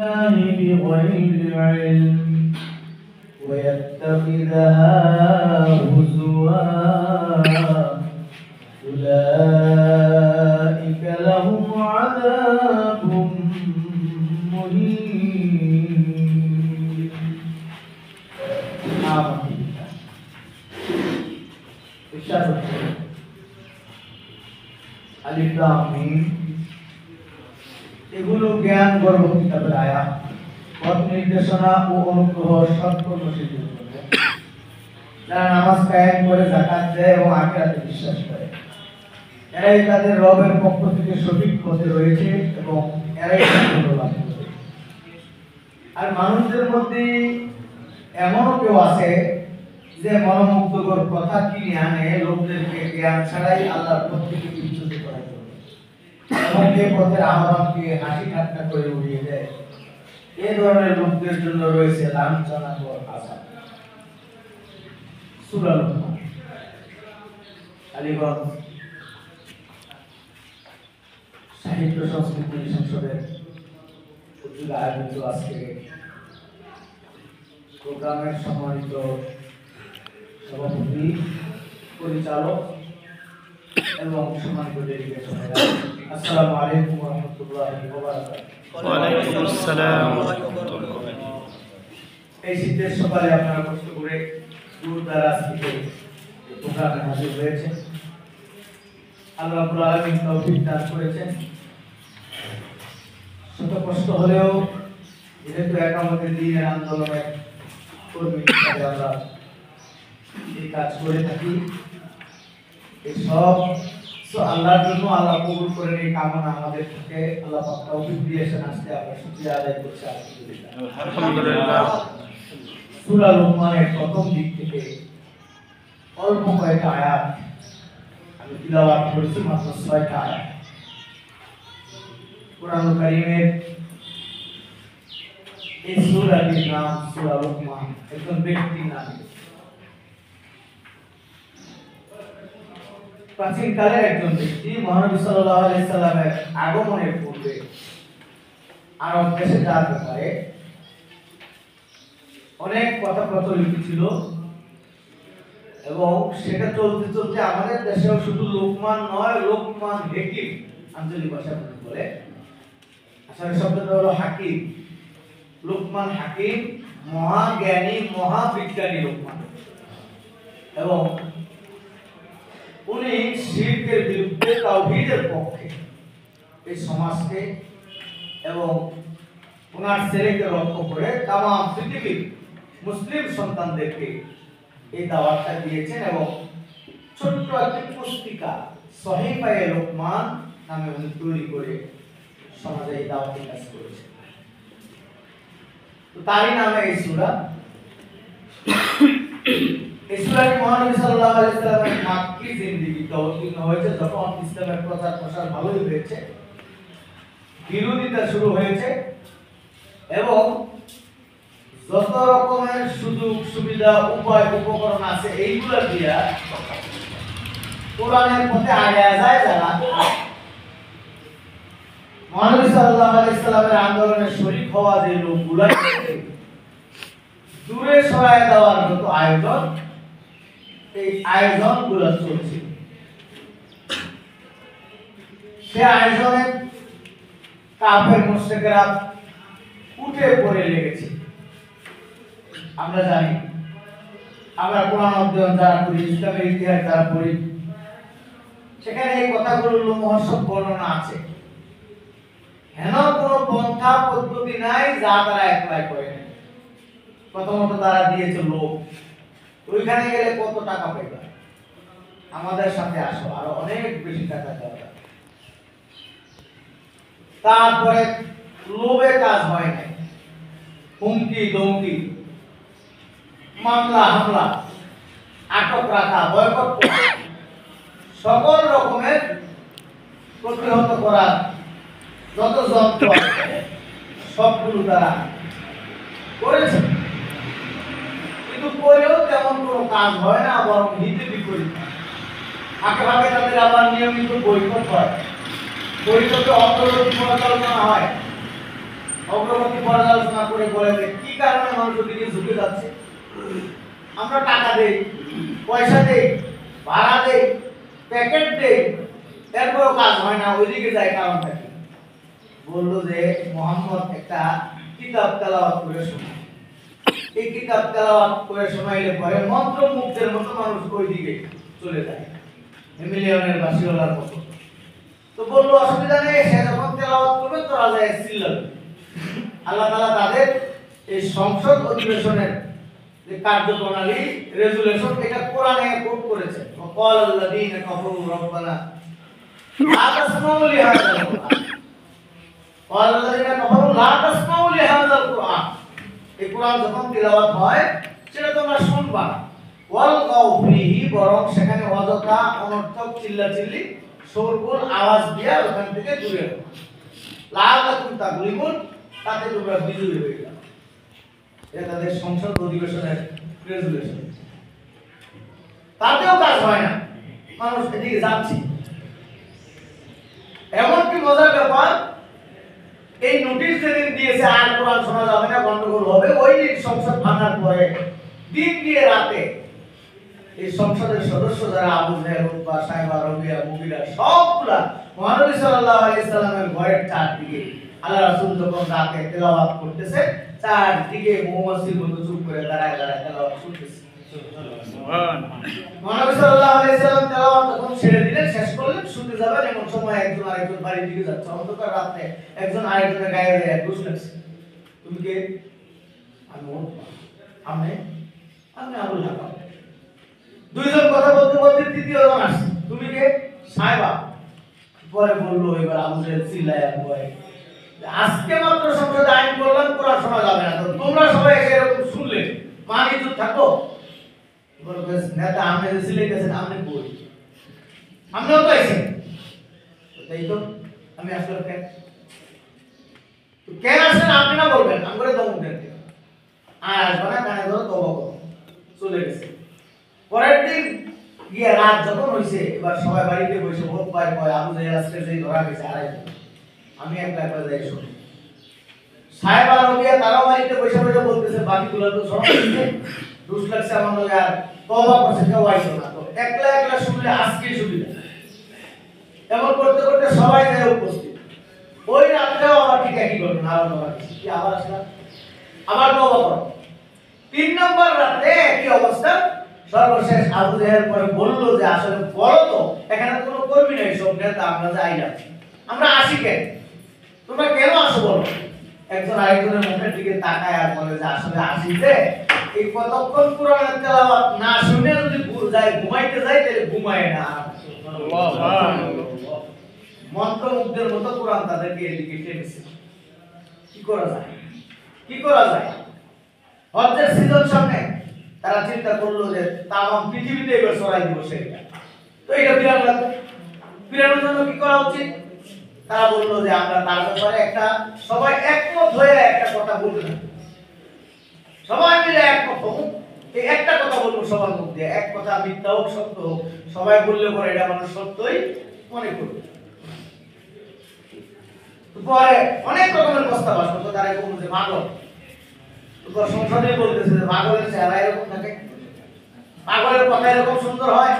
بغير علم ويتخذها هزوا أولئك لهم عذاب مهين. আলিফ লাম মিম এগুলো জ্ঞান গর্ভ কিতাবের আয়াত, পথ নির্দেশনা ও অনুগ্রহ সৎকর্ম সিদ্ধির জন্য। যারা নামাজ কায়েম করে, যাকাত দেয় এবং আখিরাতে বিশ্বাস করে, এরাই তাদের রবের পক্ষ থেকে সঠিক পথে রয়েছে এবং এরাই সাফল্য লাভ করে। আর মানুষদের মধ্যে এমনও কেউ আছে যে মনোমুগ্ধকর কথা কিনে আনে লোকদেরকে জ্ঞান ছাড়াই আল্লাহর পথ থেকে বিচ্যুত করার জন্য, এবং যে পথের আহ্বানকে হাসি ঠাট্টা করে উড়িয়ে দেয়। এই ধরনের লোকদের জন্য রয়েছে লাঞ্ছনাকর আযাব। সূরা লুকমান, আলীগঞ্জ সাহিত্য সংস্কৃতি সংসদের উদ্যোগে আয়োজিত আজকে প্রোগ্রামের সম্মানিত সভাপতি, পরিচালক এবং সম্মানিত ডেলিগেশন, আসসালামু আলাইকুম ওয়া রাহমাতুল্লাহি ওয়া বারাকাতুহু। ওয়া আলাইকুম আসসালাম ওয়া রাহমাতুল্লাহ। এই শীতের সকালে আপনারা কষ্ট করে দূর দারাজ থেকে প্রোগ্রামে হাজির হয়েছেন। আল্লাহ রাব্বুল আলামিন তৌফিক দান করেছেন। শত কষ্ট হলেও যেহেতু একামতের দ্বীনের আন্দোলনের কর্মী হিসেবে আমরা এই কাজ করে থাকি, এই সব আল্লাহর জন্য, আল্লাহ কবুল করেন এই কামনা আমাদের থেকে। আল্লাহ পাক তৌফিক দিয়েছেন, আজকে আমরা শুকরিয়া আদায় করছি আলহামদুলিল্লাহ। সূরা লুকমানের প্রথম দিক থেকে অল্প কয়েকটা আয়াত আমি তিলাওয়াত করেছি, মাত্র 6টা আয়াত। কোরআনুল কারীমের এই সূরাটির নাম সূরা লুকমান, একজন ব্যক্তির নাম। প্রাচীন কালের একজন ব্যক্তি মহানবী সাল্লাল্লাহু আলাইহি সাল্লামের আগমনের পূর্বে আরব দেশে যাওয়ার ব্যাপারে অনেক কথা প্রচলিত ছিল, এবং সেটা চলতে চলতে আমাদের দেশেও শুধু লোকমান নয়, লোকমান হাকিম, আঞ্চলিক ভাষায় বলে, আসলে শব্দটা হলো হাকিম। লোকমান হাকিম, মহাজ্ঞানী, মহাবিজ্ঞানী লোকমান। এবং উনি শিরকের বিরুদ্ধে, তাওহীদের পক্ষে এই সমাজকে এবং ওনার ছেলেকে লক্ষ্য করে তামাম পৃথিবীর মুসলিম সন্তানদেরকে এই দাওয়াতটা দিয়েছেন। এবং ছোট্ট একটি পুস্তিকা সহিফায়ে লোকমান নামে উনি তৈরি করে সমাজে এই দাওয়াতের কাজ করেছেন। তো তারই নামে এই সূরা। এই সূরাটি মহানবী সাল্লাল্লাহু আলাইহি ওয়াসাল্লামের মাক্কি জিন্দেগিতে অবতীর্ণ হয়েছে, যখন ইসলামের প্রচার প্রসার ভালোই হয়েছে, বিরোধিতা শুরু হয়েছে, এবং যত রকমের সুযোগ সুবিধা, উপায়, উপকরণ আছে এইগুলা দিয়া কোরআনের পথে আগায় যায় যারা, মহানবী সাল্লাল্লাহু আলাইহি ওয়াসাল্লামের আন্দোলনে শরীক হওয়া যে লোকগুলা দূরে সরায় দেওয়ার যত আয়োজন, এই আয়োজনগুলো চলছে। সে আয়োজনে কাফের মুশরিকরা উঠে পড়ে লেগেছে। আমরা জানি, আমরা কোরআন অধ্যয়ন যারা করি, ইসলামের ইতিহাস যারা পড়ি, সেখানে এই কথাগুলোর লোমহর্ষক বর্ণনা আছে। হেন কোনো পন্থা পদ্ধতি নাই যা তারা অ্যাপ্লাই করে নাই। প্রথমত তারা দিয়েছে লোক, ওইখানে গেলে কত টাকা পাইবা, আমাদের সাথে আসো, আরো অনেক বেশি টাকা দেওয়া। তারপরে লোভে কাজ হয় নাই, হুমকি ধমকি, মামলা হামলা, আটক রাখা, বয়কট করা, সকল রকমের প্রতিহত করার যত যন্ত্র সবগুলো তারা করেছে। কিন্তু করেও তেমন কোনো কাজ হয় না, বরং হিতে বিপরীত। আগে ভাগে তাদের আবার নিয়মিত বৈঠক হয়, বৈঠকে অগ্রগতি পরিচালনা হয়, অগ্রগতি পর্যালোচনা করে বলে যে কি কারণে মানুষ দিকে ঝুঁকে যাচ্ছে। আমরা টাকা দেই, পয়সা দেই, ভাড়া দেই, প্যাকেট দেই, এরপরও কাজ হয় না, ওইদিকে যায় কারণটা কি? বললো যে মোহাম্মদ একটা কিতাব তেলাওয়াত করে শোনায়। এই কিতাব তেলাওয়াত করে শোনাইলে পরে মন্ত্রমুগ্ধের মতো মানুষ ওই দিকে চলে যায়, মিলিয়নের বাসিওয়ালার মতো। তো বললো অসুবিধা নেই, সে যখন তেলাওয়াত করবে তোরা যায় চিল্লাবে। আল্লাহ তাআলা তাদের এই সংসদ অধিবেশনের যে কার্যপ্রণালী রেজুলেশন এটা কোরআনে কোট করেছে। ওয়াকালাল্লাযীনা কাফারু রাব্বানা লা তাসমাউ লিহাযাল কুরআন, ওয়াকালাল্লাযীনা কাফারু লা তাসমাউ লিহাযাল কুরআন। এই কোরআন যখন তিলাওয়াত হয় সেটা তোমরা শুনবা না। ওয়ালগাউ ফীহি, বরং সেখানে অযথা অনর্থক চিল্লাচিল্লি শোরগোল আওয়াজ দিয়া ওখান থেকে দূরে রাখো। লাআল্লাকুম তাগলিবুন, তাতে তোমরা বিজয়ী হয়ে যাবে। এটা তাদের সংসদ অধিবেশনের রেজুলেশন। তাতেও কাজ হয় না, মানুষ এদিকে যাচ্ছে। এমনকি মজার ব্যাপার, এই নোটিশ যেদিন দিয়েছে আর কোরআন শোনা যাবে না, গন্ডগোল হবে, ওই দিন সংসদ ভাঙার পরে দিন দিয়ে রাতে এই সংসদের সদস্য যারা আবু জাহেল, উতবা, সাইবা, রবিয়া, মুগিরা সবগুলা মহানবী সাল্লাল্লাহু আলাইহি সাল্লামের ঘরের চারদিকে আল্লাহ রাসূল যখন রাতে তেলাওয়াত করতেছে চারদিকে মৌমাছির মতো চুপ করে দাঁড়ায় দাঁড়ায় তেলাওয়াত শুনতেছে। মহানবী সাল্লাল্লাহু আলাইহি সাল্লাম তেলাওয়াত যখন ছেড়ে দিলেন, শেষ করলেন, শুনতে যাবেন, এমন সময় একজন আরেকজন বাড়ির দিকে যাচ্ছে। অন্ধকার রাতে একজন আরেকজনের গায়ে গায়ে ঘুষ লাগছে। তুমি কে? আমি উতবা। আমি আবুল হাকাম। দুইজন কথা বলতে বলতে তৃতীয় জন আসছে। তুমি কে? সাইবা। পরে বললো এবার আবু জাহেল চিল্লায়া পরে, আজকে মাত্র সংসদে আইন করলাম কোরআন শোনা যাবে না, তো তোমরা সবাই এসে এরকম শুনলে মানি তো থাকো। বলবে নেতা আপনি যে সিলেক্টেছেন আপনি বই আমরাও তো আইছেন, তাই তো আমি আসলে কেন কেন আসেন আপনি না বলবেন, আমি করে দমক দেন আর আসবে না, কানে ধরো তওবা করো, চলে গেছে। পরের দিন গিয়ে রাত যখন হইছে, এবার সবাই বাড়িতে বসে ভোট পায় কয় আবু জাহেল আজকে যেই ধরা গেছে আড়াইজন। আমি একলা একলা যাই শুনি। সাহেব আর রবিয়া তারাও বাড়িতে বসে বসে বলতেছে বাকিগুলো তো সব হইছে, দুষ লাগছে আমার লগে, আর তওবা করছে, কেউ আইছো না। তো একলা একলা শুনলে আজকে সুবিধা। এমন করতে করতে সবাই যায় উপস্থিত। ওই রাতেও আবার ঠিক একই ঘটনা, আবার কি আবার আসলাম, আবার তওবা করো। 3 নম্বর রাতে একই অবস্থা। সর্বশেষ আবু জাহেল পরে বলল যে আসলে বলো তো এখানে কোনো কর্মী নাই, সব নেতা আমরা যাই না, আমরা আসি কেন, তোমরা কেন আসো বলো। একজন আরেকজনের মুখের দিকে তাকায় আর বলে যে আসলে আসি যে এই কতক্ষণ কোরআনের তেলাওয়াত না শুনে যদি যায় ঘুমাইতে যায় তাহলে ঘুমায় না। মন্ত্রমুগ্ধের মতো কোরআন তাদেরকে এদিকে টেনেছে। কি করা যায়, কি করা যায়? হজ্জের সিজন সামনে, তারা চিন্তা করলো যে তামাম পৃথিবীতে এবার ছড়াই দিব সেটা। তো এটা বিরাট লাগবে, বিরানোর জন্য কি করা উচিত? তারা বললো যে আমরা তার ব্যাপারে একটা সবাই একমত হয়ে একটা কথা বলতে না, সবাই মিলে একমত হোক, এই একটা কথা বলবো সবার মুখ দিয়ে, এক কথা মিথ্যা হোক সত্য হোক, সবাই বললে পরে এটা মানুষ সত্যই মনে করবে। পরে অনেক রকমের প্রস্তাব আসলো, তো তারা বলল যে পাগল। তো সংসদে বলতেছে যে পাগলের চেহারা এরকম থাকে, পাগলের কথা এরকম সুন্দর হয়,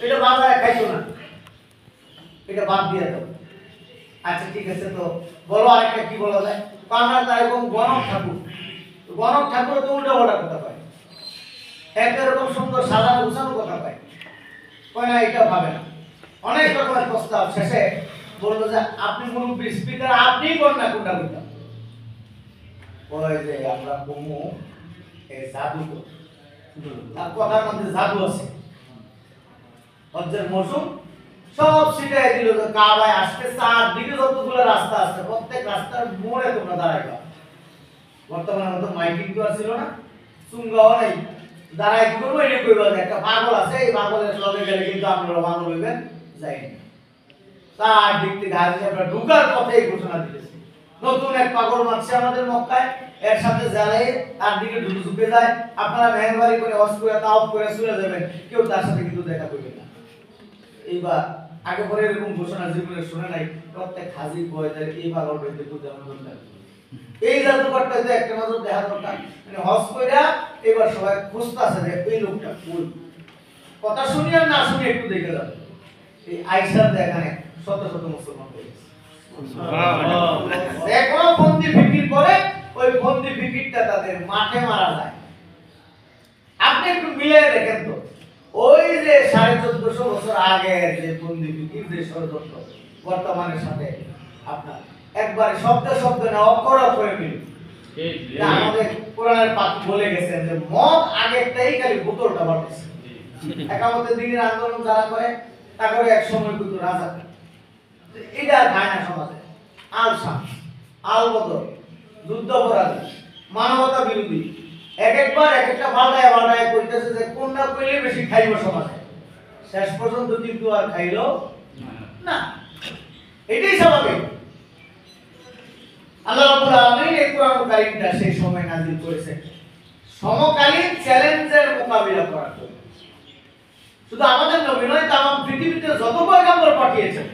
এটা বাংলায় খাইছো না, এটা বাদ দিয়ে দাও। আচ্ছা ঠিক আছে, তো বলো আরেকটা কি বলা যায়? আমরা তার এরকম গণক ঠাকুর, গণক ঠাকুর তো উল্টা পাল্টা কথা পায়, একটা এরকম সুন্দর সাজানো গুছানো কথা পায়, কয় না এটা ভাবে না। অনেক রকমের প্রস্তাব, শেষে বললো যে আপনি মুরব্বী স্পিকার, আপনি বলেন না কোনটা কোনটা। বলে যে আমরা কমু এই জাদু, তার কথার মধ্যে জাদু আছে। হজ্জের মৌসুম সব সিটাই দিল, যে কাবায় আসতে চারদিকে যতগুলো রাস্তা আছে প্রত্যেক রাস্তার মোড়ে তোমরা দাঁড়াইবা। বর্তমানে মতো মাইকিং তো আর ছিল না, চুঙ্গাও নাই, দাঁড়াই কি করবো এটা কইবা যে একটা পাগল আছে, এই পাগলের লগে গেলে কিন্তু আপনারা পাগল হইবেন, যাইনি। চারদিক থেকে হাজি আমরা ঢুকার পথে এই ঘোষণা দিতেছি, নতুন এক পাগল মারছে আমাদের মক্কায়, এর সাথে যারাই তার দিকে ঢুকে যায় আপনারা মেহরবানি করে ওয়াজ করে তাওয়াফ করে চলে যাবেন, কেউ তার সাথে কিন্তু দেখা করবেন না। এইবার আগে পরে এরকম ঘোষণা জীবনে শুনে নাই, প্রত্যেক হাজি বয়দের এই পাগল ব্যক্তি বুঝে আমাদের এই জাদুঘরটা যে একটা নজর দেখা দরকার, মানে হজ কইরা এবার সবাই খুঁজতাছে যে এই লোকটা কোন, কথা শুনি আর না শুনি একটু দেখে যাবে। এই আয়েশার এখানে শত শত মুসলমান হয়েছে। এখন বন্দি ফিকির করে, ওই বন্দি ফিকিরটা তাদের মাঠে মারা যায়। আপনি একটু মিলিয়ে দেখেন তো, ওই যে 1450 বছর আগে যে বন্দি ফিকির যে ষড়যন্ত্র বর্তমানের সাথে আপনার একবারে শব্দ শব্দ না অক্ষর অক্ষরে মিল। আমাদের কোরআনের পাঠ বলে গেছেন যে মদ আগেরটাই খালি বোতলটা বাড়তেছে। একামতের দিনের আন্দোলন যারা করে তারপরে এক সময় কিন্তু রাজা, এটা খায় না সমাজে। আল শামস, আল বদর, যুদ্ধাপরাধী, মানবতা বিরোধী, এক একবার এক একটা পাল্টায় কইতেছে যে কোনটা কইলে বেশি খাইব সমাজে। শেষ পর্যন্ত কিন্তু আর খাইলো না, এটাই স্বাভাবিক। আল্লাহ রাব্বুল আলামিন এই কোরআন কারীমটা সেই সময় নাযিল করেছেন সমকালীন চ্যালেঞ্জের মোকাবিলা করার জন্য। শুধু আমাদের নবী নয়, তাম পৃথিবীতে যত পয়গম্বর পাঠিয়েছেন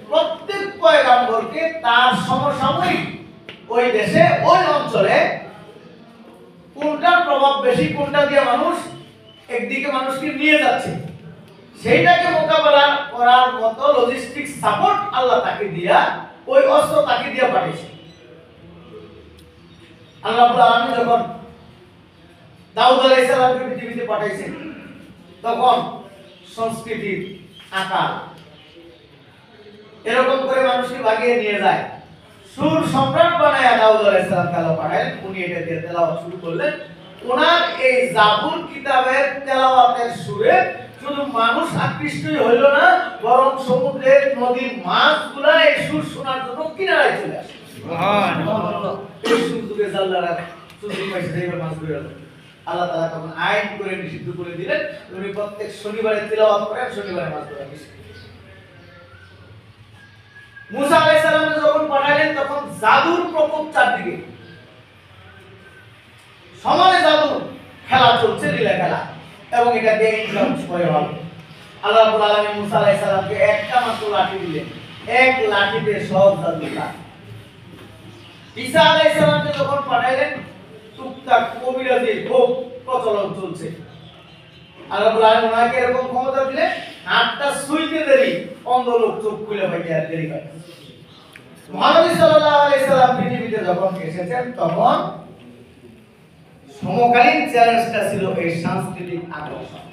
প্রত্যেক পয়গম্বরকে তার সমসাময়িক ওই দেশে ওই অঞ্চলে কোনটার প্রভাব বেশি, কোনটা দিয়ে মানুষ একদিকে মানুষকে নিয়ে যাচ্ছে, সেইটাকে মোকাবেলা করার মতো লজিস্টিক সাপোর্ট আল্লাহ তাকে দিয়া, ওই অস্ত্র তাকে দিয়া পাঠিয়েছে। আল্লাহ রাব্বুল আলামিন যখন দাউদ আলাইহিস সালামকে পৃথিবীতে পাঠাইছেন তখন সংস্কৃতির আকার এরকম করে মানুষকে ভাগিয়ে নিয়ে যায়। সুর সম্রাট বানায়া দাউদ আলাইহিস সালামকে আল্লাহ পাঠালেন, উনি এটা দিয়ে তেলাওয়াত শুরু করলেন। ওনার এই জাবুর কিতাবের তেলাওয়াতের সুরে শুধু মানুষ আকৃষ্টই হইল না, বরং সমুদ্রের নদীর মাছগুলা এই সুর শোনার জন্য কিনারায় চলে আসে। সুবহানাল্লাহ। এই সুর যুগে জাল্লারা সুযোগ পাইছে এইবার মাছ ধরে আলো। আল্লাহ তাআলা তখন আইন করে নিষিদ্ধ করে দিলেন, উনি প্রত্যেক শনিবারে তেলাওয়াত করেন, শনিবারে মাছ ধরা নিষিদ্ধ। মুসা আলাইহিস সালামকে যখন পাঠালেন তখন জাদুর প্রকোপ চারদিকে, সমানে জাদু খেলা চলছে, লীলা খেলা, এবং এটা দিয়ে ইনকাম করে হবে। আল্লাহ রাব্বুল আলামিন মুসা আলাইহিস সালামকে একটা মাত্র লাঠি দিলেন, এক লাঠিতে সব জাদু কাজ। ঈসা আলাইহিস সালামকে যখন পাঠাইলেন টুকটাক কবিরাজির খুব প্রচলন চলছে। আল্লাহ রাব্বুল আলামিন ওনাকে এরকম ক্ষমতা দিলেন, হাতটা ছুঁইতে দেরি অন্ধ লোক চোখ খুলে পাইতে আর দেরি হয়। মুহাম্মদ সাল্লাল্লাহু আলাইহি সাল্লাম পৃথিবীতে যখন এসেছেন তখন সমকালীন চ্যালেঞ্জটা ছিল এই সাংস্কৃতিক আকর্ষণ,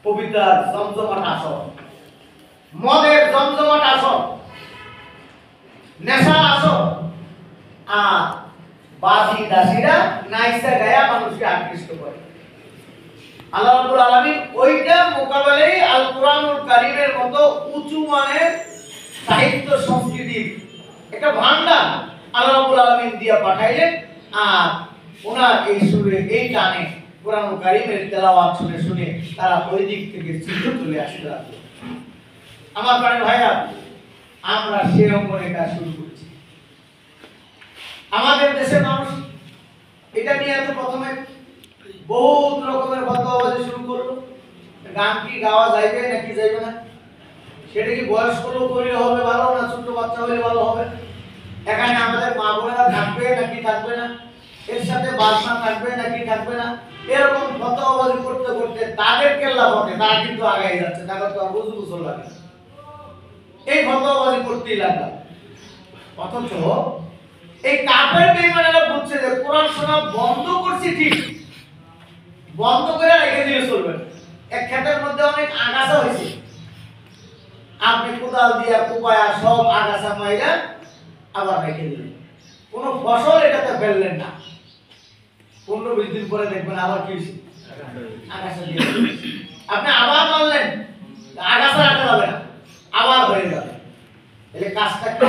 পবিত্রার জমজমাট আসর, মদের জমজমাট আসর, নেশা আসর, আর বাজি দাসীরা নাইসা গায়া মানুষকে আকৃষ্ট করে। আল্লাহ রাব্বুল আলামিন ওইটা মোকাবেলায় আল কোরআনুল কারীমের মতো উঁচু মানের সাহিত্য সংস্কৃতির একটা ভান্ডার আল্লাহ রাব্বুল আলামিন দিয়া পাঠাইলেন। আর ওনার এই সুরে এই গানে কোরআনুল কারীমের তেলাওয়াত শুনে শুনে তারা ওই দিক থেকে চিন্তা চলে আসতে লাগলো। আমার প্রাণের ভাইরা, আমরা সেই অঙ্গনে কাজ শুরু করেছি। আমাদের দেশের মানুষ এটা নিয়ে এত প্রথমে বহুত রকমের ফতোয়াবাজি শুরু করলো, গান কি গাওয়া যাইবে নাকি যাইবে না, সেটা কি বয়স্ক লোক হইলে হবে ভালো না ছোট বাচ্চা হইলে ভালো হবে, এখানে আমাদের মা বোনেরা থাকবে নাকি থাকবে না, এর সাথে বাসনা থাকবে নাকি থাকবে না, এরকম ফতোয়াবাজি করতে করতে তাদের কেল্লা পথে তারা কিন্তু আগাই যাচ্ছে, তাদের তো আর বুঝু বুঝু লাগে, এই ফতোয়াবাজি করতেই লাগলো। অথচ এই কাফের বেঈমানেরা বুঝছে যে কোরআন শোনা বন্ধ করছি ঠিক, বন্ধ করে রেখে দিলে চলবে। এক ক্ষেতের মধ্যে অনেক আগাছা হয়েছে, আপনি কোদাল দিয়া কোপায়া সব আগাছা মাইরা আবার রেখে দিলেন, কোনো ফসল এটাতে ফেললেন না। 15-20 দিন পরে দেখবেন আবার কি হয়েছে, আগাছা দিয়ে আপনি আবার মারলেন, আগাছা রাখা যাবে না, আবার হয়ে যাবে। তাহলে কাজটা কি,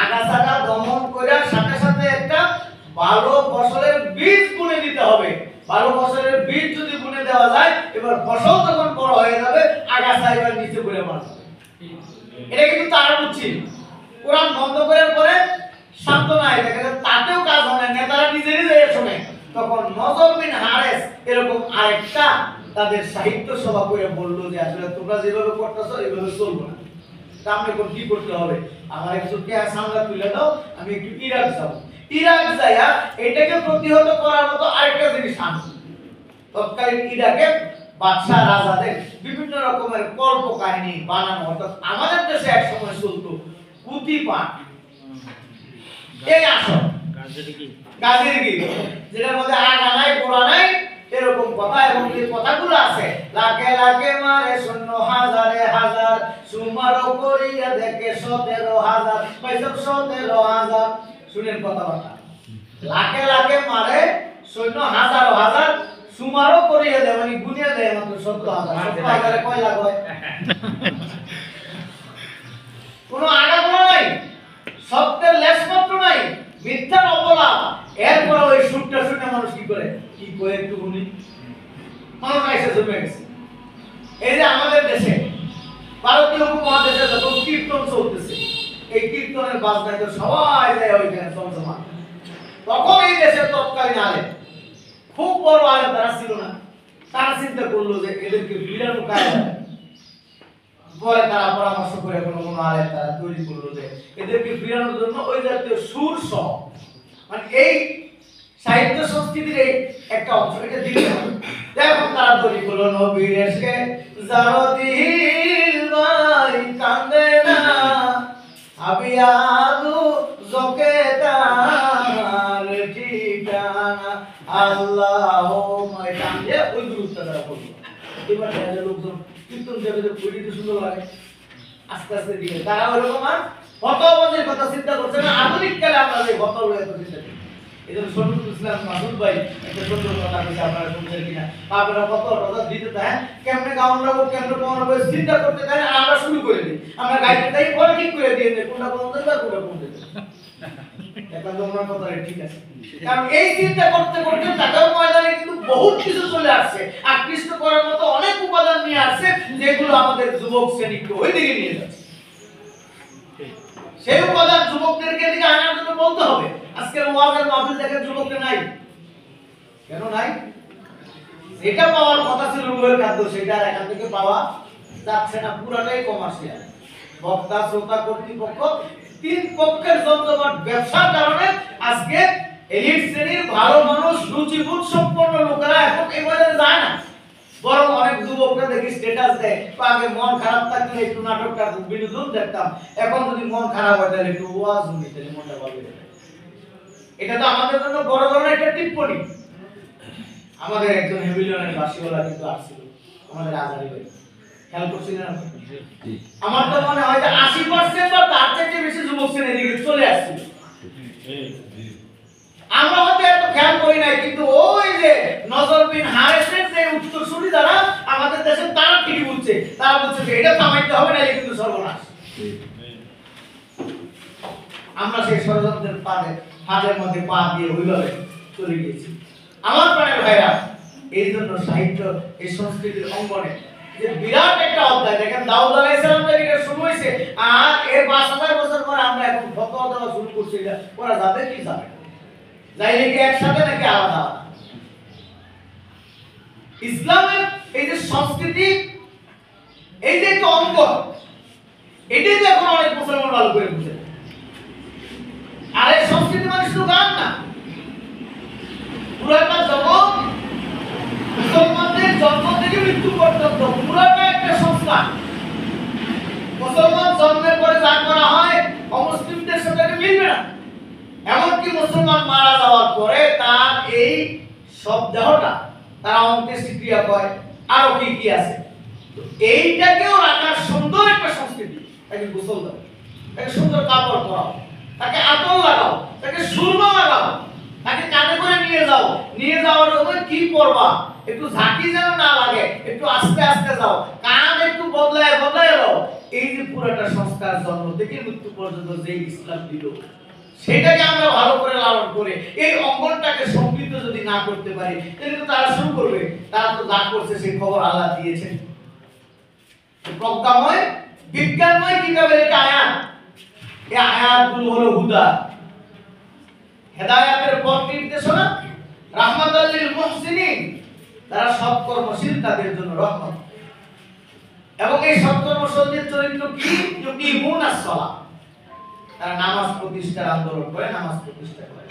আগাছাটা দমন করার সাথে সাথে একটা ভালো ফসলের বীজ বুনে দিতে হবে। ভালো ফসলের বীজ যদি বুনে দেওয়া যায়, এবার ফসল যখন বড় হয়ে যাবে আগাছা এবার নিচে পড়ে মারবে। এটা কিন্তু তারা বুঝছি। কোরআন বন্ধ করার পরে শান্ত নাই, দেখা যায় তাতেও কাজ হয় না, নেতারা নিজেরই যায় শুনে। তখন নজর বিন হারেস এরকম আরেকটা তাদের সাহিত্য সভা করে বললো যে আসলে তোমরা যেভাবে করতেছো এইভাবে চলবো না, তা আমরা কি করতে হবে, আমার একটু ক্যাশ আমরা তুলে দাও, আমি একটু ইরাক যাব। ইরাক যাইয়া এটাকে প্রতিহত করার মতো আরেকটা জিনিস আনছে। তৎকালীন ইরাকের বাদশা রাজাদের বিভিন্ন রকমের কল্প কাহিনী বানানো, অর্থাৎ আমাদের দেশে এক সময় চলতো পুঁথি পাঠ, এই আসল গাজীরগিরি, যেটার মধ্যে আগা নাই গোড়া নাই এরকম কথা, এবং যে কথাগুলো আছে লাখে লাখে মারে শূন্য হাজারে হাজার সুমারো করিয়া দেখে 17,000 পয়সা 17,000। শুনেন কথাবার্তা, লাখে লাখে মারে সৈন্য হাজার হাজার সুমারো করিয়া দেয়, মানে গুনিয়া দেয় মাত্র 17,000। 17,000 কয় লাখ হয়? কোনো আগাগোড়া নাই, সত্যের লেশমাত্র নাই, মিথ্যার অপলাপ। এরপর ওই সুরটা শুনে মানুষ কি করে, কি কয়ে একটু শুনি, মানুষ আইসা জমে গেছে। এই যে আমাদের দেশে ভারতীয় উপমহাদেশে যখন কীর্তন চলতেছে, এই কীর্তনের বাজনায় তো সবাই যায় ওইখানে জমজমা। তখন এই দেশের তৎকালীন আলেম, খুব বড় আলেম তারা ছিল না, তারা চিন্তা করলো যে এদেরকে বিড়ানো কাজ। পরে তারা পরামর্শ করে কোনো আলেম তারা তৈরি করলো যে এদেরকে বিড়ানোর জন্য ওই জাতীয় সুর সহ, মানে এই সাহিত্য সংস্কৃতির এই একটা অংশ, এটা দিতে হবে। দেখুন তারা তৈরি করলো নবীর এসে যারো দিল ভাই কান্দে না আবিয়াদু জকে তার ঠিকানা আল্লাহুম্মা, কান্দে ওই গুরুত্ব তারা বললো। এবার দেখা লোকজন কীর্তন যাবে যে পরিচিত সুন্দর লাগে, আস্তে আস্তে দিয়ে তারা ওরকম আর ফতোয়াবাজির কথা চিন্তা করছে না। আধুনিক কালে আমরা যে ফতোয়া এত চিন্তা করি, এই জন্য শরীফুল ইসলাম মাসুদ ভাই একটা সুন্দর কথা বলছে, আপনারা শুনছেন কিনা, আপনারা ফতোয়া দিতে দেন কেমনে গাউন রাখবো কেমনে কোন রাখবো চিন্তা করতে দেন, আমরা শুরু করে দিই, আমরা গাইতে তাই পরে ঠিক করে দিয়ে দেয় কোনটা কোন দেবে কোনটা কোন দেবে। এখন তো ওনার কথা ঠিক আছে, কারণ এই চিন্তা করতে করতে তাদের ময়দানে কিন্তু বহুত কিছু চলে আসছে, আকৃষ্ট করার মতো অনেক উপাদান নিয়ে আসছে, যেগুলো আমাদের যুবক শ্রেণীকে ওই দিকে নিয়ে যাচ্ছে। সেই উপাদান যুবকদেরকে দিকে আনার জন্য বলতে হবে। আজকের ওয়াজের মাহফিল দেখেন যুবকদের নাই, কেন নাই? যেটা পাওয়ার কথা ছিল রুহের খাদ্য, সেটা এখান থেকে পাওয়া যাচ্ছে না, পুরাটাই কমার্শিয়াল। বক্তা শ্রোতা কর্তৃপক্ষ তিন পক্ষের জমজমাট ব্যবসার কারণে আজকে এলিট শ্রেণীর ভালো মানুষ রুচিবোধ সম্পন্ন লোকেরা এখন এই বাজারে যায় না, বরং অনেক যুবকরা দেখি স্ট্যাটাস দেয়, আগে মন খারাপ থাকলে একটু নাটকটা বিনোদন দেখতাম, এখন যদি মন খারাপ হয় তাহলে একটু ওয়াজ শুনি, তাহলে মনটা ভালো হয়ে যায়। এটা তো আমাদের জন্য বড় ধরনের একটা টিপ্পনি। আমাদের একজন হেভিলিয়নের বাসিওয়ালা কিন্তু আসছিল আমাদের আজারি ভাই, খেয়াল করছিলেন আপনি? আমার তো মনে হয় যে 80% বা তার থেকে বেশি যুবক শ্রেণী এদিকে চলে আসছিল। আমরা হয়তো এত খেয়াল করি নাই, কিন্তু ওই যে নজর বিন হারেসের যে উত্তরসূরি যারা আমাদের দেশে, তারা ঠিকই বুঝছে, তারা বলছে যে এটা থামাইতে হবে না, কিন্তু সর্বনাশ। আমরা সেই ষড়যন্ত্রের ফাঁদের মধ্যে পা দিয়ে ওইভাবে চলে গিয়েছি। আমার প্রাণের ভাইরা, এই জন্য সাহিত্য এই সংস্কৃতির অঙ্গনে যে বিরাট একটা অধ্যায় দেখেন, দাউদ আলাইহিস সালাম থেকে এটা শুরু হয়েছে, আর এর 5000 বছর পরে আমরা এখন ফতোয়া দেওয়া শুরু করছি। এটা করা যাবে কি যাবে, যাইলে কি একসাথে নাকি আলাদা? ইসলামের এই যে সংস্কৃতি, এই যে একটা অঙ্গ, এটাই তো এখন অনেক মুসলমান ভালো করে বুঝে। আর এই সংস্কৃতি মানে শুধু গান না, পুরাটা জগৎ, মুসলমানদের জন্ম থেকে মৃত্যু পর্যন্ত পুরাটা একটা সংস্কার। মুসলমান জন্মের পরে যা করা হয় অমুসলিমদের সাথে মিলবে না, এমনকি মুসলমান মারা যাওয়ার পরে তার এই সব দেহটা তারা অন্ত্যেষ্টিক্রিয়া করে, আরো কি কি আছে, এইটাকেও রাখার সুন্দর একটা সংস্কৃতি। তাকে গোসল দাও, তাকে সুন্দর কাপড় পরাও, তাকে আতর লাগাও, তাকে সুরমা লাগাও, তাকে কাঁধে করে নিয়ে যাও, নিয়ে যাওয়ার সময় কি পরবা, একটু ঝাঁকি যেন না লাগে, একটু আস্তে আস্তে যাও, কান একটু বদলায় বদলায় যাও। এই যে পুরোটা সংস্কার জন্ম থেকে মৃত্যু পর্যন্ত যে ইসলাম দিল, সেটাকে আমরা ভালো করে লালন করে এই অঙ্গনটাকে সমৃদ্ধ যদি না করতে পারি, তাহলে তো তারা শুরু করবে, তারা তো যা করছে সেই খবর আল্লাহ দিয়েছেন। প্রজ্ঞাময় বিজ্ঞানময় কিতাবের একটা আয়াত, এই আয়াতগুলো হলো হুদা, হেদায়েতের পথ নির্দেশনা, রাহমাতাল লিল মুহসিনিন, তারা সৎকর্মশীল তাদের জন্য রহমত। এবং এই সৎকর্মশীলদের চরিত্র কি? ইউকিমুনাস সালাহ, তারা নামাজ প্রতিষ্ঠার আন্দোলন করে, নামাজ প্রতিষ্ঠা করে।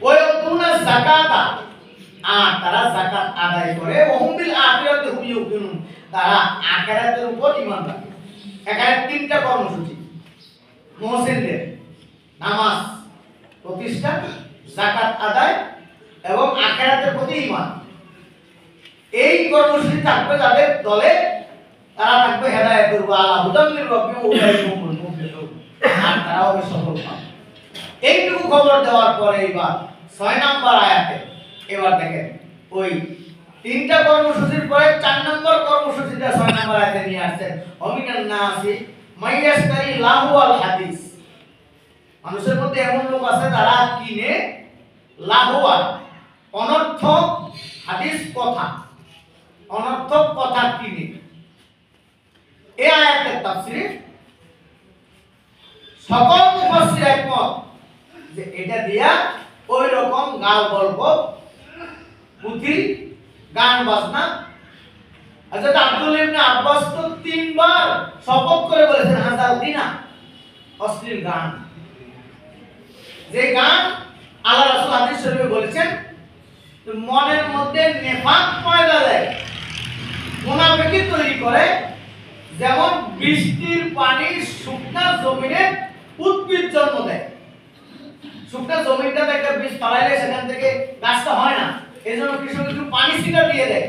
ওই তুনা যাকাতা, আর তারা যাকাত আদায় করে। ওহুম বিল আখিরাতি হুম ইউকিনুন, তারা আখিরাতের উপর ঈমান রাখে। এখানে তিনটা কর্মসূচি মুহসিনদের: নামাজ প্রতিষ্ঠা, যাকাত আদায় এবং আখিরাতের প্রতি ঈমান। এই কর্মসূচি থাকবে যাদের দলে, তারা থাকবে হেদায়েতের উপর, আলা হুদাম মির রাব্বিহিম ওয়া উলাইকুমুল মুফলিহুন, আর তারা হবে সফল পাবে। এইটুকু খবর দেওয়ার পরে এবার 6 নম্বর আয়াতে এবার দেখেন ওই তিনটা কর্মসূচির পরে 4 নম্বর কর্মসূচিটা 6 নম্বর আয়াতে নিয়ে আসছেন। অমিনান নাসি মাইয়াশতারি লাহু আল হাদিস, মানুষের মধ্যে এমন লোক আছে যারা কিনে লাহওয়াল, অনর্থক হাদিস কথা, অনর্থক কথা কিনে। এই আয়াতের তাফসীর সকল মুফাসসির একমত যে এটা দিয়া ওই রকম গাল গল্প, পুঁথি, গান বাজনা। হযরত আব্দুল্লাহ ইবনে আব্বাস তো 3 বার শপথ করে বলেছেন হাজাল দিনা, অশ্লীল গান। যে গান আল্লাহ রাসূল হাদিস শরীফে বলেছেন মনের মধ্যে নেফাক পয়দা দেয়, মুনাফিকি তৈরি করে। যেমন বৃষ্টির পানি শুকনা জমিনে উদ্ভিদ জন্ম দেয়, শুকনা জমিটাতে একটা বীজ ফলাইলে সেখান থেকে গাছটা হয় না, এজন্য কৃষক একটু পানি ছিটা দিয়ে দেয়।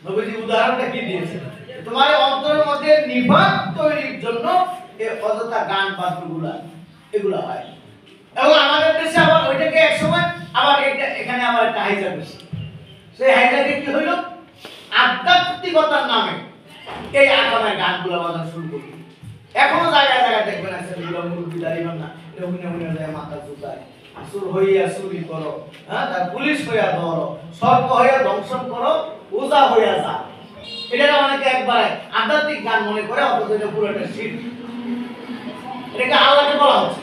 নবীজি উদাহরণটা কি দিয়েছেন? তোমার অন্তরের মধ্যে নিফাক তৈরির জন্য এই অযথা গান বাদ্যগুলা এগুলা হয়। এবং আমাদের দেশে আবার ওইটাকে একসময় আবার এখানে আবার একটা হাইজাক হয়েছে। সেই হাইজাকে কি হইল? আধ্যাত্মিকতার নামে এই আগামী গানগুলো বাজানো শুরু করলো। এখনো জায়গায় জায়গায় দেখবেন সেগুলো মুরগি দাঁড়িয়ে না, এরকম যায় মাথা জুতায়, আসুর হইয়া চুরি করো, হ্যাঁ, তার পুলিশ হইয়া ধরো, সর্প হইয়া দংশন করো, ওজা হইয়া যা। এটা অনেকে একবার আধ্যাত্মিক গান মনে করে, অথচ এটা পুরোটা শিরক। এটাকে আল্লাহকে বলা হচ্ছে।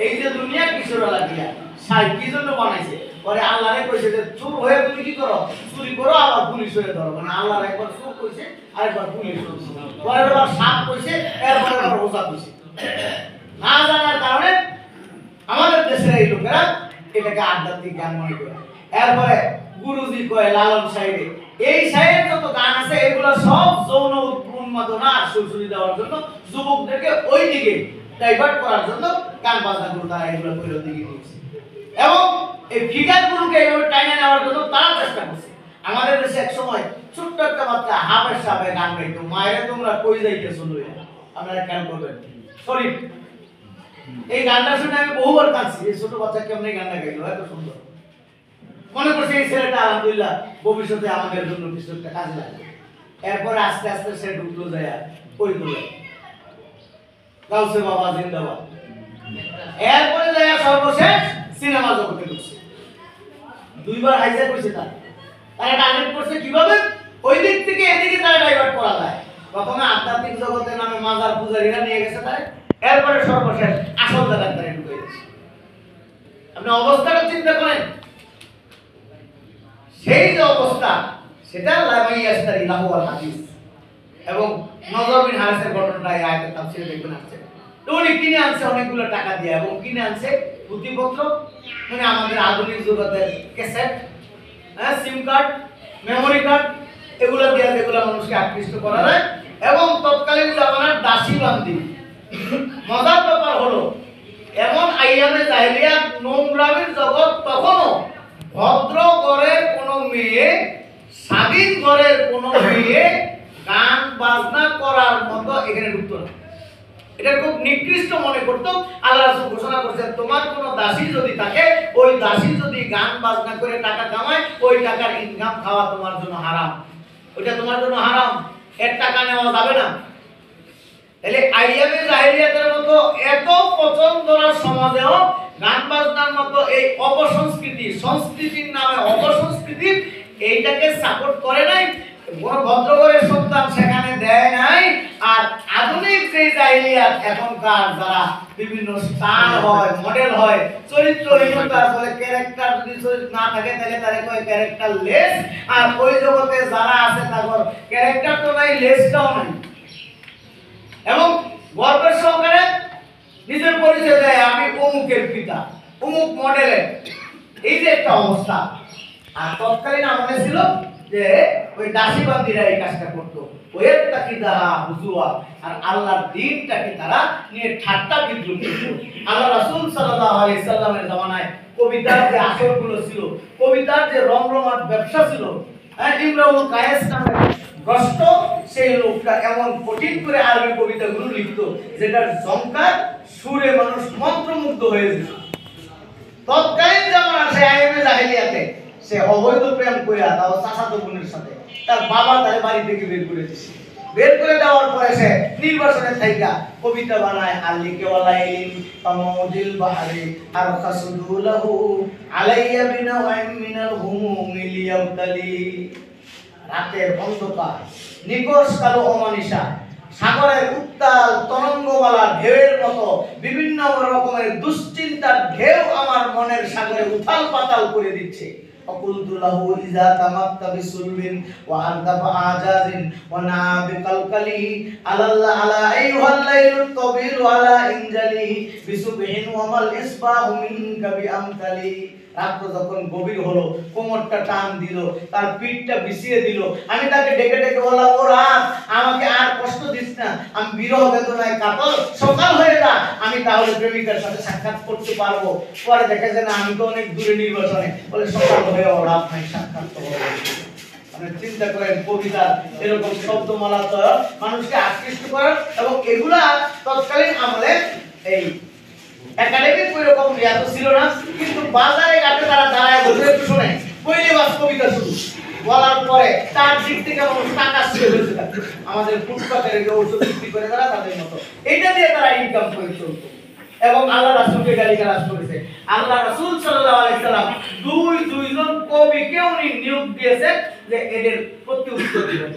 এই যে দুনিয়া কিশোর লাগিয়া সাই কি জন্য বানাইছে? পরে আল্লাহরে কইছে যে চোর হয়ে তুমি কি করো? চুরি করো, আবার পুলিশ হয়ে ধরো। মানে আল্লাহর একবার চোর কইছে, আরেকবার পুলিশ কইছে, পরে আবার সাপ কইছে, এরপরে আবার ওজা কইছে। না জানার কারণে আমাদের দেশের এই লোকেরা এটাকে আধ্যাত্মিক গান মনে করে। এরপরে গুরুজি কয় লালন সাহেবে, এই সাহেবের যত গান আছে এগুলো সব যৌন উন্মাদনা আর সুরসুরি দেওয়ার জন্য, যুবকদেরকে ওই দিকে ডাইভার্ট করার জন্য গান বাজনাগুলো তারা এগুলো করে দিকে দিয়েছে। এবং এই ফিগারগুলোকে এইভাবে টাইনে নেওয়ার জন্য তারা চেষ্টা করছে। আমাদের দেশে এক সময় ছোট্ট একটা বাচ্চা হাফের সাপে গান গাইতো, মায়েরা তোমরা কই যাইতেছো লইয়া, আপনারা খেয়াল করবেন। সরি, এই গানটা শুনে আমি বহুবার কাঁদছি। এই ছোট বাচ্চা কেমন এই গানটা গাইলো, এত সুন্দর। মনে করছি এই ছেলেটা আলহামদুলিল্লাহ ভবিষ্যতে আমাদের জন্য কিছু একটা কাজে লাগবে। এরপরে আস্তে আস্তে সে ঢুকলো যায় ওই দোলে, গাউসে বাবা জিন্দাবাদ। এরপরে যায় সর্বশেষ সিনেমা জগতে ঢুকছে। 2 বার হাইজ্যাক হয়েছে তার। তারা টার্গেট করছে কিভাবে ওই দিক থেকে এদিকে তারা ডাইভার্ট করা যায়। প্রথমে আধ্যাত্মিক জগতের নামে মাজার পূজারীরা নিয়ে গেছে তারা, এরপরে সর্বশেষ আসল জায়গায় তারা ঢুকে গেছে। আপনি অবস্থাটা চিন্তা করেন, সেই যে অবস্থা সেটা লামাইয়াস্তারি লাহু আল হাদিস এবং নজর বিন হারিসের ঘটনাটা এই আয়াতের তাফসীরে দেখবেন আছে। তো উনি কিনে আনছে অনেকগুলো টাকা দিয়ে, এবং কিনে আনছে পুঁথিপত্র, মানে আমাদের আধুনিক জগতের ক্যাসেট, হ্যাঁ, সিম কার্ড, মেমোরি কার্ড, এগুলো দিয়ে যেগুলো মানুষকে আকৃষ্ট করা যায়। এবং তৎকালীন জামানার দাসী বান্দি। মজার ব্যাপার হলো এমন আইয়ামে জাহেলিয়াত নোংরামির জগৎ তখনও ভদ্র ঘরের কোনো মেয়ে, স্বাধীন ঘরের কোনো মেয়ে গান বাজনা করার মতো এখানে ঢুকতো না। এটা খুব নিকৃষ্ট মনে করতো। আল্লাহ রাসূল ঘোষণা করেছেন, তোমার কোনো দাসী যদি থাকে, ওই দাসী যদি গান বাজনা করে টাকা কামায়, ওই টাকার ইনকাম খাওয়া তোমার জন্য হারাম, ওইটা তোমার জন্য হারাম, এর টাকা নেওয়া যাবে না। তাহলে আইয়ামে জাহেলিয়াতের মতো এত পছন্দরা সমাজেও গান বাজনার মতো এই অপসংস্কৃতি, সংস্কৃতির নামে অপসংস্কৃতি, এইটাকে সাপোর্ট করে নাই। ভদ্রঘরের সন্তান সেখানে দেয় নাই। আর আধুনিক যে জাহেলিয়াত এখনকার যারা বিভিন্ন স্টার হয়, মডেল হয়, চরিত্রহীনতার ফলে ক্যারেক্টার যদি চরিত্র না থাকে তাহলে তারে কয় ক্যারেক্টার লেস। আর ওই জগতে যারা আছে তাদের ক্যারেক্টার তো নাই, লেসটাও নাই। এবং গর্বের সহকারে নিজের পরিচয় দেয় আমি অমুকের পিতা, অমুক মডেলের, এই যে একটা অবস্থা। আর তৎকালীন আমলে ছিল যে ওই দাসীবান্দীরা এই কাজটা করতো, আর আল্লাহর দ্বীনটাকে তারা নিয়ে ঠাট্টা বিদ্রুপ করতো। আল্লাহ রাসূল সাল্লাল্লাহু আলাইহি সাল্লামের জামানায় কবিতার যে আসরগুলো ছিল, কবিতার যে রমরমাট ব্যবসা ছিল, ইমরুল কায়েস নামে গ্রস্ত সেই লোকটা এমন কঠিন করে আরবি কবিতাগুলো লিখতো যেটার ঝংকার সুরে মানুষ মন্ত্রমুগ্ধ হয়ে যেত। তৎকালীন জামানা সে আইএমএ জাহেলিয়াতে সে অবৈধ প্রেম কইরা তাও চাচাতো বোনের সাথে তার বাবা তার বাড়ি থেকে বের করে দিয়েছে। বের করে দেওয়ার পরে সে নির্বাচনে থাইকা কবিতা বানায়, আলিকে ওয়ালাইলিন ফামাউজিল বাহরি আর কাসুদুলাহু আলাইয়া বিনাওয়াইম মিনাল হুমুমি লিয়াবতালি। রাতের অন্ধকার, নিকষ কালো অমানিসা, সাগরের উত্তাল তরঙ্গওয়ালা ঢেউয়ের মতো বিভিন্ন রকমের দুশ্চিন্তার ঢেউ আমার মনের সাগরে উথাল পাতাল করে দিচ্ছে। অকুলতু লাহু ইযা তামাক্তা বিসুলবিন ওয়া আরদাফা আজাজিন ওয়া নাবিকালকালি আলাল্লাহ আলা আইয়ুহাল লাইলুত তাবিল আলা ইনজালি বিসুবহিন ওয়া মাল ইসবাহু মিনকা বিআমতালি। রাত যখন গভীর হলো, কোমরটা টান দিল, তার পিঠটা বিছিয়ে দিল, আমি তাকে ডেকে ডেকে বললাম, ও রাত আমাকে আর কষ্ট দিস না, আমি বিরহ বেদনায় কাতর, সকাল হয়ে যা, আমি তাহলে প্রেমিকার সাথে সাক্ষাৎ করতে পারবো। পরে দেখে যে না, আমি তো অনেক দূরে নির্বাচনে, বলে সকাল হয়েও রাত নাই, সাক্ষাৎ তো হবে। মানে চিন্তা করেন, কবিতার এরকম শব্দমালা তো মানুষকে আকৃষ্ট করার, এবং এগুলা তৎকালীন আমলে এই একাডেমিক ওই রকম রিয়াত ছিল না, কিন্তু বাজারে ঘাটে তারা দাঁড়ায় বসে একটু শুনে কইলে বাস কবিতা শুরু বলার পরে তার দিক থেকে মানুষ টাকা শুরু হয়েছে। আমাদের ফুটপাতের যে ঔষধ বিক্রি করে তারা তাদের মতো এইটা দিয়ে তারা ইনকাম করে চলতো, এবং আল্লাহ রাসূলকে গালিগালাজ করেছে। আল্লাহ রাসূল সাল্লাল্লাহু আলাইহি সাল্লাম দুইজন কবিকে উনি নিয়োগ দিয়েছেন যে এদের প্রতি উত্তর দিবেন।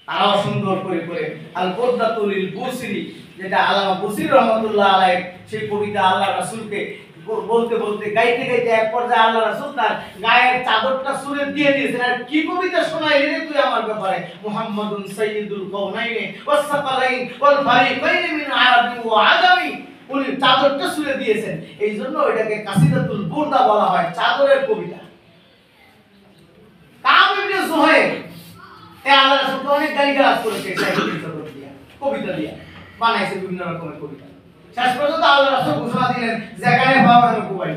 তারাও সুন্দর করে করে আল বুরদাতুল বুসরি, যেটা আল্লামা বুসরি রহমাতুল্লাহ আলাইহি সেই কবিতা আল্লাহ রাসূলকে বলতে বলতে গাইতে গাইতে এক পর্যায়ে আল্লাহ রাসূল তার গায়ের চাদরটা সুরে দিয়ে দিয়েছেন। আর কি কবিতা শোনাইলি রে তুই আমার ব্যাপারে, মুহাম্মাদুন সাইয়্যিদুল কাউনাইনি ওয়াস সাকালাইন ওয়াল ফারিকাইন মিন আরাবি ওয়া আজামি। উনি চাদরটা সুরে দিয়েছেন, এই জন্য এটাকে কাসিদাতুল বুরদা বলা হয়, চাদরের কবিতা। কাব ইবনে যুহাইর আল্লাহ রাসূলকে অনেক গালিগালাজ করেছে, কবিতা দিয়ে বানাইছে বিভিন্ন রকমের কবিতা। শেষ পর্যন্ত আল্লাহ রাসূল ঘোষণা দিলেন যেখানে পাবেন কুবাই,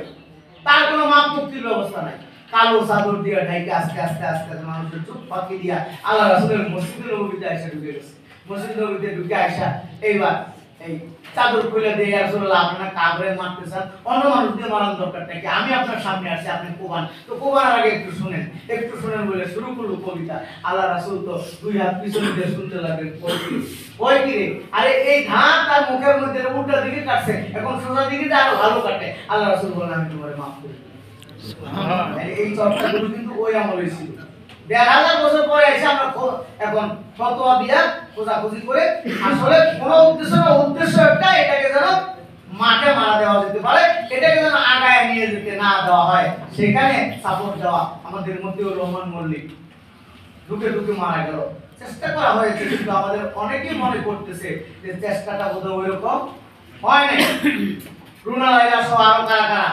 তার কোনো মাপ মুক্তির ব্যবস্থা নাই। কালো চাদর দিয়ে ঢাইকে আস্তে আস্তে আস্তে মানুষের চোখ ফাঁকি দিয়া আল্লাহ রাসূলের মসজিদে নববীতে আয়েশা ঢুকে গেছে। মসজিদ নববীতে ঢুকে আয়েশা এইবার এই চাদর খুলে দিয়ে ইয়া রাসূলুল্লাহ আপনারা কাবরে মারতে চান, অন্য মানুষ দিয়ে মারার দরকার নাকি, আমি আপনার সামনে আসছি, আপনি কোবান, তো কোবানোর আগে একটু শুনেন বলে শুরু করলো কবিতা। আল্লাহ রাসূল তো দুই হাত পিছনে দিয়ে শুনতে লাগলেন, ওই কি রে, আরে এই ধান তার মুখের মধ্যে উল্টা দিকে কাটছে, এখন সোজা দিকে আরো ভালো কাটে। আল্লাহ রাসূল বলেন আমি তোমারে মাফ করি। এই চর্চাগুলো কিন্তু ওই আমলে ছিল। ১,৫০০ বছর পরে এসে আমরা এখন ফতোয়া দিয়া খোঁজাখুঁজি করে আসলে কোনো উদ্দেশ্য না, উদ্দেশ্য একটা, এটাকে যেন মাঠে মারা দেওয়া যেতে পারে, এটাকে যেন আগায় নিয়ে যেতে না দেওয়া হয়, সেখানে সাপোর্ট দেওয়া। আমাদের মধ্যেও রহমান মল্লিক ঢুকে ঢুকে মারা গেল, চেষ্টা করা হয়েছে, কিন্তু আমাদের অনেকেই মনে করতেছে যে চেষ্টাটা বোধহয় ওই রকম হয় নাই। রুনা লাইলা সহ আরো কারা কারা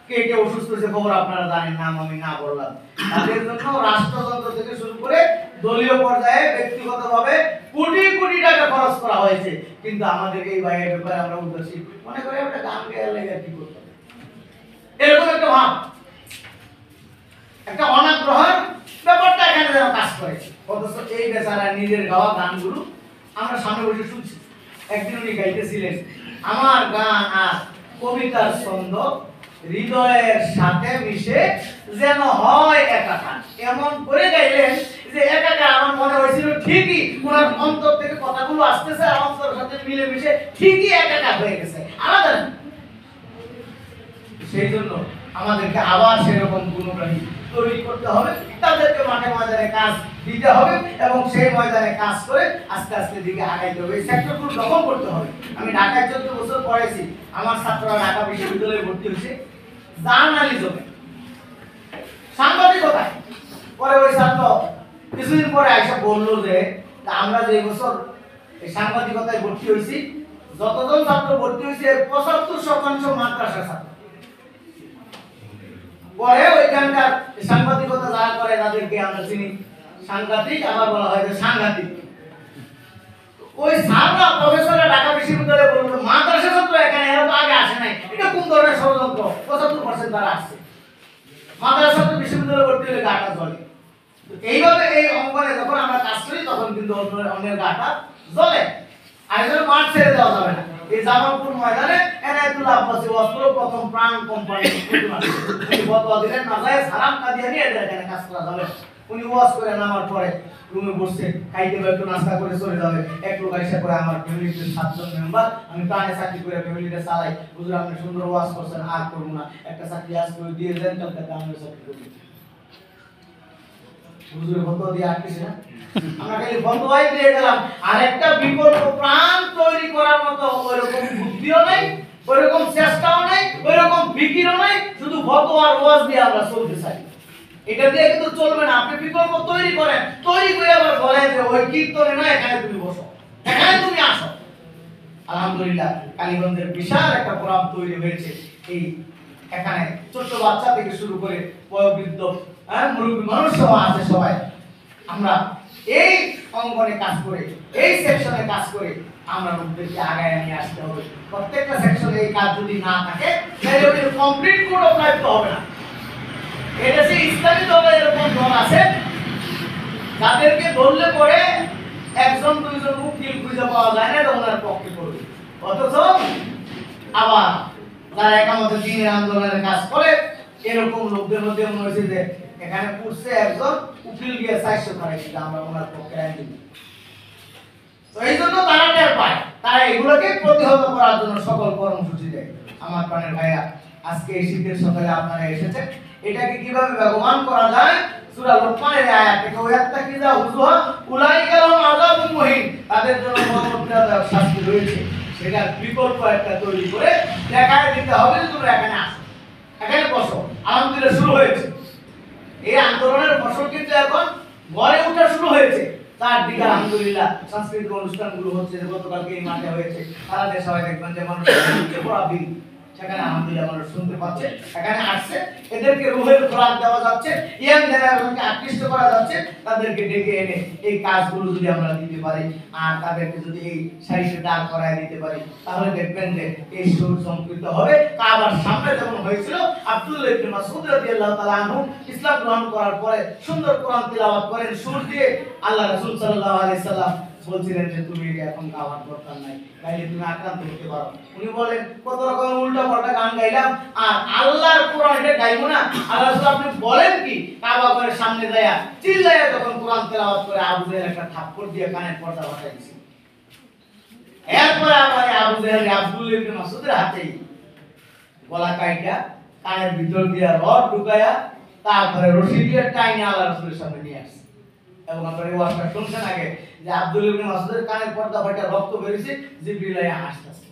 কে কে অসুস্থ হয়েছে খবর আপনারা জানেন, নাম আমি না বললাম। তাদের জন্য রাষ্ট্রযন্ত্র থেকে শুরু করে দলীয় পর্যায়ে ব্যক্তিগতভাবে কোটি কোটি টাকা খরচ করা হয়েছে, কিন্তু আমাদের এই ভাইয়ের ব্যাপারে আমরা উদাসীন মনে করি, একটা গান গেয়ে লেগে কি করতে এরকম একটা ভাব, একটা অনাগ্রহণ ব্যাপারটা এখানে যেন কাজ করে। অথচ এই বেচারা নিজের গাওয়া গানগুলো আমরা সামনে বসে শুনছি। একদিন উনি গাইতেছিলেন, আমার গান আর কবিতার ছন্দ হৃদয়ের সাথে মিশে যেন হয় একাকার, এমন করে গাইলেন যে একাকার আমার মনে হয়েছিল ঠিকই ওনার অন্তর থেকে কথাগুলো আসতেছে, অন্তরের সাথে মিলে মিশে ঠিকই একাকার হয়ে গেছে, আলাদা না। সেই জন্য আমাদেরকে আবার সেরকম গুণগ্রাহী তৈরি করতে হবে, তাদেরকে মাঠে ময়দানে কাজ দিতে হবে, এবং সেই ময়দানে কাজ করে আস্তে আস্তে দিকে আগাইতে হবে, এই সেক্টরগুলো দখল করতে হবে। আমি ঢাকায় 14 বছর পড়েছি, আমার ছাত্ররা ঢাকা বিশ্ববিদ্যালয়ে ভর্তি হয়েছে জার্নালিজমে, সাংবাদিকতায়। পরে ওই ছাত্র কিছুদিন পরে আইসা বললো যে আমরা যে বছর এই সাংবাদিকতায় ভর্তি হয়েছি যতজন ছাত্র ভর্তি হয়েছে 75% মাদ্রাসা ছাত্র। পরে ওইখানকার সাংবাদিকতা যারা করে তাদেরকে আমরা চিনি সাংঘাতিক, আবার বলা হয় যে সাংঘাতিক। ওই স্যাররা প্রফেসররা ঢাকা বিশ্ববিদ্যালয়ে বলল মাদ্রাসা ছাত্র এখানে এরা তো আগে আসে নাই, এটা কোন ধরনের ষড়যন্ত্র? 75% তারা আসছে। মাদ্রাসা ছাত্র বিশ্ববিদ্যালয়ে ভর্তি হলে গাটা জ্বলে। এইভাবে এই অঙ্গনে যখন আমরা কাজ করি তখন কিন্তু অন্যের গাটা জ্বলে। আর এজন্য মাঠ ছেড়ে দেওয়া যাবে না। এই জামালপুর ময়দানে এনায়েতুল্লাহ আব্বাসী অস্ত্র প্রথম প্রাণ কোম্পানি ফতোয়া দিলেন নাজায়েজ হারাম কাদিয়ানি এদের এখানে কাজ করা যাবে। উনি ওয়াজ করে নামার পরে রুমে বসে খাইতে বা একটু নাস্তা করে চলে যাবে। এক লোক এসে করে আমার ফ্যামিলিতে 7 জন মেম্বার, আমি প্রাণে চাকরি করে ফ্যামিলিটা চালাই, হুজুর আপনি সুন্দর ওয়াজ করছেন, আর করব না, একটা চাকরি আজ করে দিয়ে দেন, কালকে আমি চাকরি করব। হুজুরের ফতোয়া দিয়ে আটকেছে না, আমরা খালি ফতোয়াই দিয়ে গেলাম। আর একটা বিকল্প প্রাণ তৈরি করার মতো ওইরকম বুদ্ধিও নাই, ওইরকম চেষ্টাও নাই, ওইরকম ফিকিরও নাই, শুধু ফতোয়া আর ওয়াজ দিয়ে আমরা চলতে চাই। এটা দিয়ে কিন্তু চলবে না। আপনি বিকল্প তৈরি করেন, তৈরি করে আবার বলেন যে ওই কীর্তনে না, এখানে তুমি বসো, এখানে তুমি আসো। আলহামদুলিল্লাহ কালীগঞ্জের বিশাল একটা প্রোগ্রাম তৈরি হয়েছে। এই এখানে ছোট বাচ্চা থেকে শুরু করে বয়োবৃদ্ধ মুরব্বী মানুষ সহ আছে সবাই। আমরা এই অঙ্গনে কাজ করে, এই সেকশনে কাজ করে আমরা লোকদেরকে আগায় নিয়ে আসতে হবে। প্রত্যেকটা সেকশনে এই কাজ যদি না থাকে তাহলে ওই কমপ্লিট কোড অফ লাইফ তো হবে না। এটা যে ইসলামী দলের এরকম দল আছে যাদেরকে ধরলে পরে একজন দুইজন উকিল খুঁজে পাওয়া যায় না, এটা ওনার পক্ষে করবে। অথচ আবার যারা একামতে দ্বীনের আন্দোলনের কাজ করে এরকম লোকদের মধ্যে মনে হয়েছে যে এখানে পড়ছে একজন উকিল গিয়ে 400 টাকা আমরা ওনার পক্ষে আইন দিব। তো এই জন্য তারা টের পায়, তারা এগুলোকে প্রতিহত করার জন্য সকল কর্মসূচি দেয়। আমার প্রাণের ভাইয়া, আজকে এই শীতের সকালে আপনারা এসেছেন, এটাকে কিভাবে ব্যবহার করা যায় সূরা লোকমানের আয়াত থেকে ওয়াত্তাকিযা হুজুহা উলাইকা লাহুম আযাবুন মুহিন, তাদের জন্য মর্মন্তুদায়ক শাস্তি রয়েছে। সেটার বিকল্প একটা তৈরি করে দেখায় দিতে হবে যে তোমরা এখানে আসো, এখানে বসো। আলহামদুলিল্লাহ শুরু হয়েছে এই আন্দোলনের ফসল, কিন্তু এখন ঘরে ওঠা শুরু হয়েছে। তার দিকে আলহামদুলিল্লাহ সাংস্কৃতিক অনুষ্ঠানগুলো হচ্ছে, গতকালকে এই মাঠে হয়েছে। সারা দেশে সবাই দেখবেন যে মানুষ সেখানে আলহামদুলিল্লাহ মানুষ শুনতে পাচ্ছে, এখানে আসছে, এদেরকে রুহের খোরাক দেওয়া যাচ্ছে, ইয়াং জেনারেশনকে আকৃষ্ট করা যাচ্ছে। তাদেরকে ডেকে এনে এই কাজগুলো যদি আমরা দিতে পারি আর তাদেরকে যদি এই সারিতে দাঁড় করায় দিতে পারি, তাহলে দেখবেন যে এই সুর সংকৃত হবে। কাবার সামনে যখন হয়েছিল আব্দুল্লাহ ইবনে মাসউদ রাদিয়াল্লাহু তাআলা আনহু ইসলাম গ্রহণ করার পরে সুন্দর কোরআন তিলাওয়াত করেন সুর দিয়ে। আল্লাহ রাসূল সাল্লাল্লাহু আলাইহি সাল্লাম বলছিলেন যে তুমি এখন গাওয়ার দরকার নাই, গাইলে তুমি আক্রান্ত হতে পারো। উনি বলেন কত রকম উল্টা পাল্টা গান গাইলাম আর আল্লাহর কোরআন এটা গাইবো না? আল্লাহ রাসূল আপনি বলেন কি? কাবা ঘরের সামনে যায়া চিল্লায়া যখন কোরআন তেলাওয়াত করে আবু জেহেল একটা থাপ্পড় দিয়ে কানের পর্দা ফাটাই দিয়েছে। এরপরে আবার আবু জেহেল আব্দুল্লাহ ইবনে মাসউদের হাতেই গলা কাইটা কানের ভিতর দিয়ে রড ঢুকায়া তারপরে রশি দিয়ে টাইনে আল্লাহ রাসূলের সামনে নিয়ে আসছে। এবং আপনারা এই ওয়াজটা শুনছেন আগে যে আব্দুল্লাহ ইবনে মাসউদের কানের পর্দা ফাটা রক্ত বেরিয়েছে, জিবরিল আয়া হাসতেছে।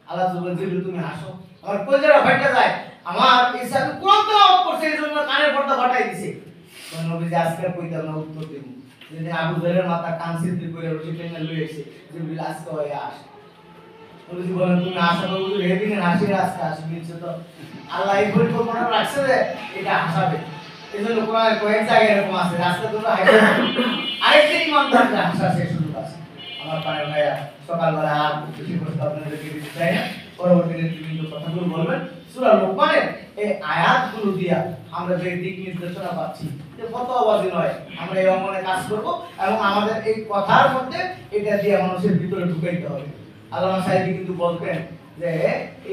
আল্লাহ বলেন জিবরিল তুমি হাসো, আমার কলিজাটা ফাটা যায়, আমার ঈসা কোরআন তেলাওয়াত করছে এইজন্য কানের পর্দা ফাটাই দিয়েছে। কোন নবীজি আজকে কইতাম না উত্তর দেব যে আবু জেহেলের মাথা কান সিদ্ধি করে রশি টেনে লয়ে এসে জিবরিল আজকে হয়ে আসে। নবীজি বলেন তুমি আশা করো যে এদিনে হাসি আজকে আসে দিচ্ছে। তো আল্লাহ এই পরিকল্পনা রাখছে যে এটা হাসাবে। এজন্য কোরআনে কয়েক জায়গায় এরকম আছে রাস্তা তোমরা হাসবে, আরেকদিন ইমানদাররা হাসা শেষ সুযোগ আছে। আমার প্রাণের ভাইয়া সকালবেলা আর বেশি প্রশ্ন আপনাদেরকে দিতে চাই না, পরবর্তীতে বিভিন্ন কথাগুলো বলবেন। সূরা লোকমানের এই আয়াতগুলো দিয়া আমরা যে দিক নির্দেশনা পাচ্ছি যে ফতোয়াবাজি নয়, আমরা এই অঙ্গনে কাজ করব এবং আমাদের এই কথার মধ্যে এটা দিয়ে মানুষের ভিতরে ঢুকাইতে হবে। আল্লামা সাইদি কিন্তু বলতেন যে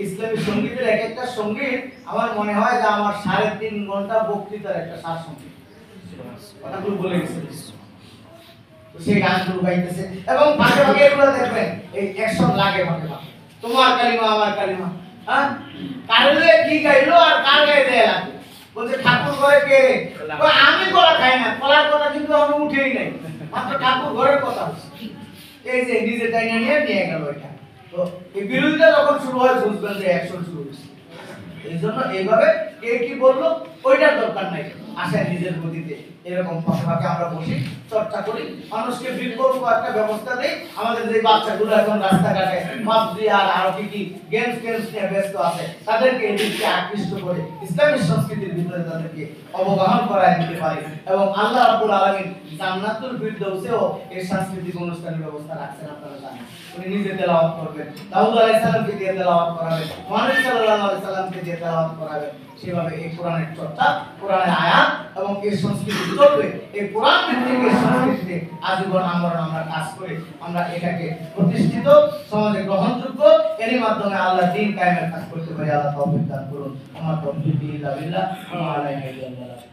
ইসলামী সঙ্গীতের এক একটা সঙ্গীত আমার মনে হয় যে আমার 3.5 ঘন্টা বক্তৃতার একটা সার সঙ্গীত। কথাগুলো বলে গেছে, তো সেই গানগুলো গাইতেছে এবং ভাগে ভাগে এগুলো দেখবেন এই অ্যাকশন লাগে ভাগে ভাগে, তোমার কালিমা আমার কালিমা, হ্যাঁ কারলে কি গাইলো আর কার গায়ে দেয়া লাগে। বলছে ঠাকুর ঘরে কে? আমি কলা খাই না, কলার কথা কিন্তু আমি উঠেই নাই, মাত্র ঠাকুর ঘরের কথা হচ্ছে। এই যে নিজে টাইনা নিয়ে গেল এটা। তো এই বিরোধিতা যখন শুরু হয় বুঝবেন যে অ্যাকশন শুরু হয়েছে। এই জন্য এইভাবে কে কি বললো ওইটার দরকার নাই, আসেন নিজের গতিতে এরকম ফাঁকে আমরা বসি, চর্চা করি, মানুষকে বিকল্প একটা ব্যবস্থা দেই। আমাদের যে বাচ্চাগুলো এখন রাস্তাঘাটে পাবজি আর আরো কি গেমস নিয়ে ব্যস্ত আছে, তাদেরকে এদিকে আকৃষ্ট করে ইসলামী সংস্কৃতির ভিতরে তাদেরকে অবগাহন করায় দিতে পারি। এবং আল্লাহ রাব্বুল আলামিন জান্নাতুল ফিরদাউসেও এই সাংস্কৃতিক অনুষ্ঠানের ব্যবস্থা রাখছেন, আপনারা জানেন। উনি নিজে তেলাওয়াত করবেন, দাউদ আলাইহিস সালামকে দিয়ে তেলাওয়াত করাবেন, মুহাম্মদ সাল্লাল্লাহু আলাইহি সাল্লামকে দিয়ে তেলাওয়াত করাবেন। সেভাবে এই কোরআনের চর্চা, কোরআনের আয়াত এবং এই সংস্কৃতি চলবে। এই কোরআন ভিত্তিক এই সংস্কৃতিতে আজীবন আমরা কাজ করে আমরা এটাকে প্রতিষ্ঠিত, সমাজে গ্রহণযোগ্য, এরই মাধ্যমে আল্লাহ দ্বীন কায়েমের কাজ করতে পারি। আল্লাহ তৌফিক দান করুন। আমার তৌফিক বিল্লাহ ওয়া আলাইহি ওয়া সাল্লাম।